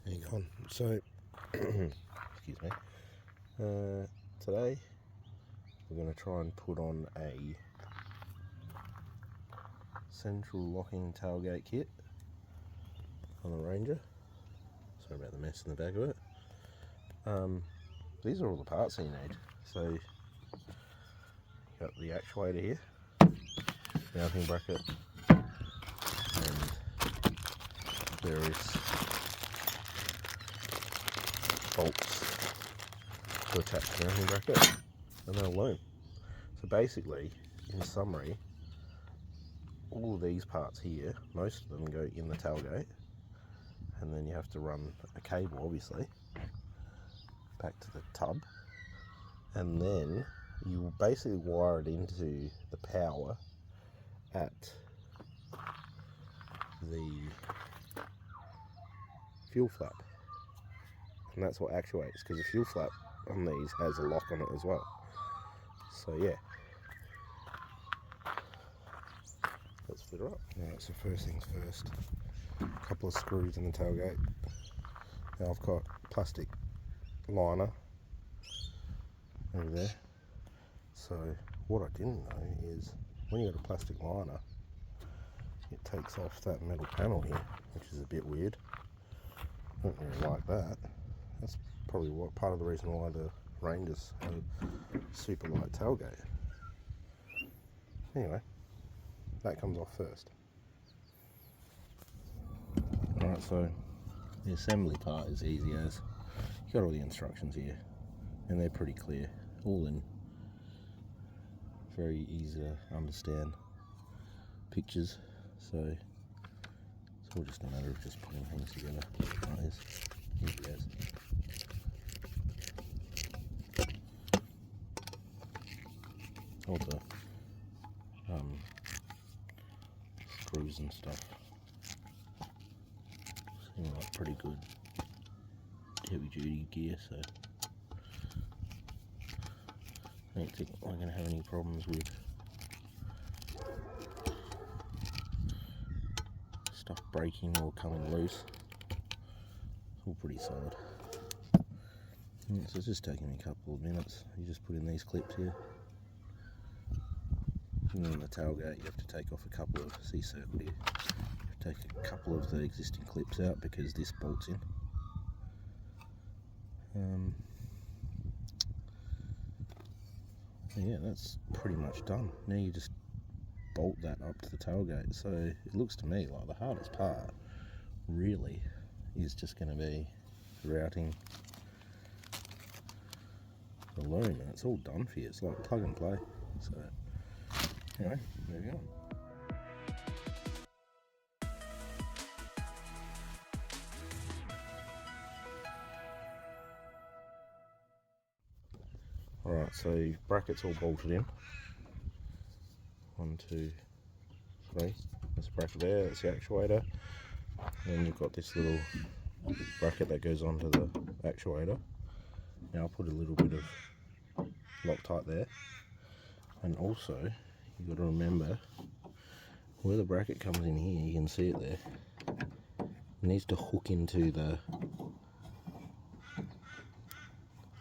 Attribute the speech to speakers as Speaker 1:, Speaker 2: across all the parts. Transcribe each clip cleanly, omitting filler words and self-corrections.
Speaker 1: Hang on. So, excuse me. Today we're going to try and put on a central locking tailgate kit on the Ranger. Sorry about the mess in the back of it. These are all the parts that you need. So, you got the actuator here, mounting bracket, and various bolts to attach the mounting bracket, and they'll loom. So basically, in summary, all of these parts here, most of them go in the tailgate, and then you have to run a cable, obviously, back to the tub, and then you will basically wire it into the power at the fuel flap, and that's what actuates, because the fuel flap on these has a lock on it as well. So yeah, let's fit her up. Alright, so first things first, a couple of screws in the tailgate. Now I've got plastic liner over there. So what I didn't know is when you got a plastic liner, it takes off that metal panel here, which is a bit weird. I don't really like that. That's probably part of the reason why the Rangers have a super light tailgate. Anyway, that comes off first. Alright, so the assembly part is easy as you got all the instructions here, and they're pretty clear, all in very easy to understand pictures. So it's all just a matter of just putting things together like this. Easy as. All the screws and stuff seem like pretty good heavy duty gear, so I don't think I'm going to have any problems with stuff breaking or coming loose. It's all pretty solid. Yeah, so it's just taking me a couple of minutes. You just put in these clips here, and then the tailgate you have to take off a couple of C-circle here. You have to take a couple of the existing clips out because this bolts in. Yeah, that's pretty much done. Now you just bolt that up to the tailgate. So it looks to me like the hardest part really is just going to be routing the loom, and it's all done for you. It's like plug and play. So anyway, there we go. Alright, so brackets all bolted in. 1, 2, 3. There's a bracket there, that's the actuator. And then you've got this little bracket that goes onto the actuator. Now I'll put a little bit of Loctite there. And also, you've got to remember, where the bracket comes in here, you can see it there. It needs to hook into the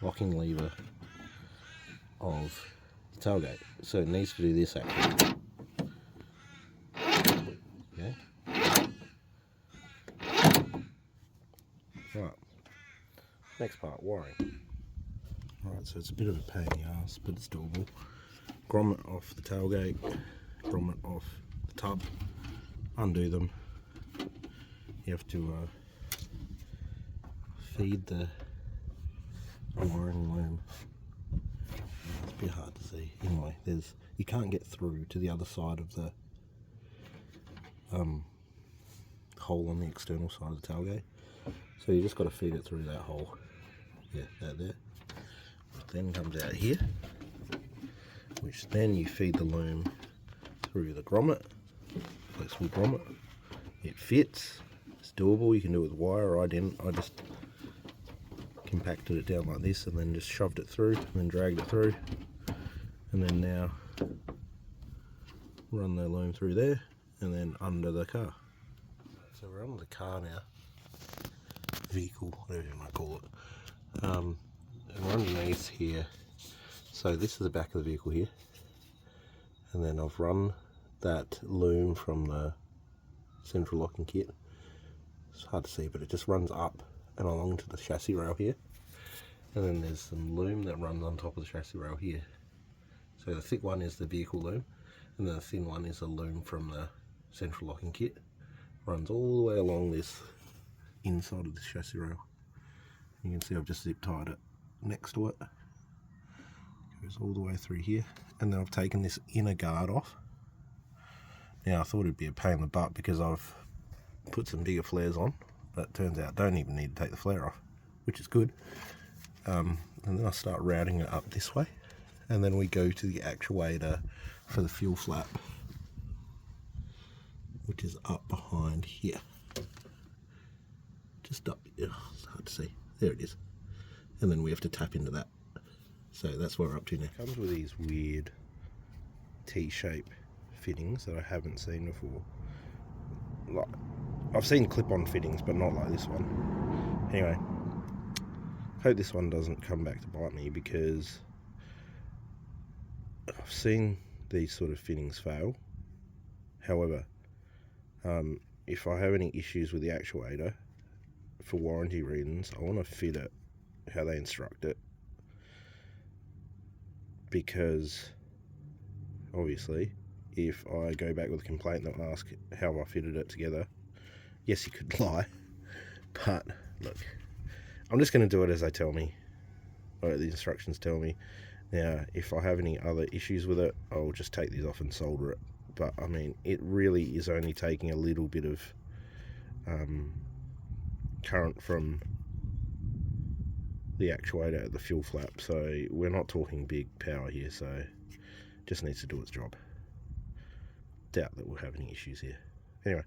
Speaker 1: locking lever of the tailgate. So it needs to do this actually. Okay. Right. Next part, wiring. Right, so it's a bit of a pain in the ass, but it's doable. Grommet off the tailgate, grommet off the tub, undo them. You have to feed the wiring loom. It's a bit hard to see. Anyway, you can't get through to the other side of the hole on the external side of the tailgate. So you just got to feed it through that hole. Yeah, that there. It then comes out here, which then you feed the loom through the grommet, flexible grommet. It fits, it's doable, you can do it with wire. I didn't, I just compacted it down like this and then just shoved it through and then dragged it through, and then now run the loom through there and then under the car. So we're under the car now. vehicle, whatever you might call it. And we're underneath here. So this is the back of the vehicle here. And then I've run that loom from the central locking kit. It's hard to see, but it just runs up and along to the chassis rail here. And then there's some loom that runs on top of the chassis rail here. So the thick one is the vehicle loom, and then the thin one is a loom from the central locking kit. Runs all the way along this inside of the chassis rail. You can see I've just zip tied it next to it. Goes all the way through here, and then I've taken this inner guard off. Now I thought it'd be a pain in the butt because I've put some bigger flares on, but it turns out I don't even need to take the flare off, which is good. And then I start routing it up this way, and then we go to the actuator for the fuel flap, which is up behind here. Just up here, it's hard to see. There it is. And then we have to tap into that. So that's what we're up to now. It comes with these weird T-shape fittings that I haven't seen before. Like, I've seen clip-on fittings, but not like this one. Anyway, hope this one doesn't come back to bite me, because I've seen these sort of fittings fail. However, if I have any issues with the actuator, for warranty reasons, I want to fit it how they instruct it, because obviously if I go back with a complaint, they'll ask how I fitted it together. Yes, you could lie, but look, I'm just going to do it as they tell me, or the instructions tell me. Now, if I have any other issues with it, I'll just take these off and solder it. But I mean, it really is only taking a little bit of current from the actuator at the fuel flap, so we're not talking big power here, so it just needs to do its job. Doubt that we'll have any issues here. Anyway,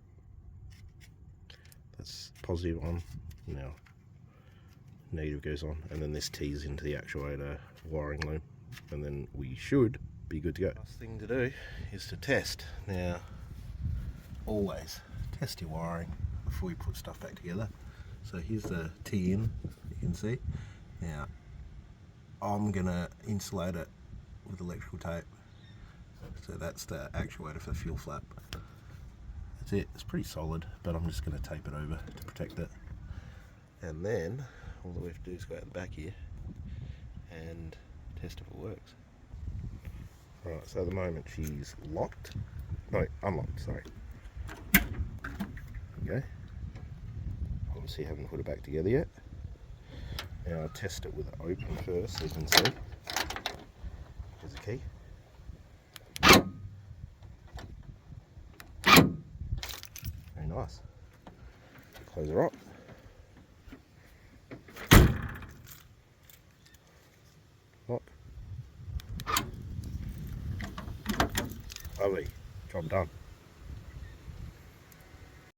Speaker 1: that's positive on. Now negative goes on, and then this tees into the actuator wiring loom, and then we should be good to go. Last thing to do is to test. Now, always test your wiring before you put stuff back together. So here's the T-in, you can see. Now, I'm gonna insulate it with electrical tape. So that's the actuator for the fuel flap. That's it. It's pretty solid, but I'm just gonna tape it over to protect it. And then all that we have to do is go out the back here and test if it works. Right, so at the moment she's locked. No, unlocked, sorry. Okay. Obviously haven't put it back together yet. Now I'll test it with it open first so you can see. Here's the key. Very nice. Close her up. Lock. Lovely. Job done.